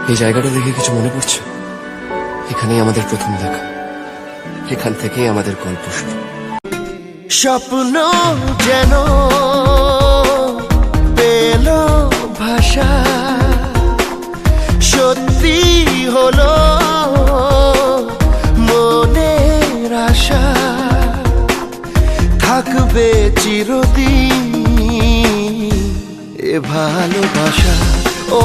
এই জায়গাটা দেখে কিছু মনে পড়ছে? এখানেই আমাদের প্রথম দেখা, এখান থেকেই আমাদের গল্প শুরু। স্বপ্ন যেন পেল ভাষা, সত্যি হলো মনের আশা, থাকবে চিরদিন এ ভালোবাসা। ও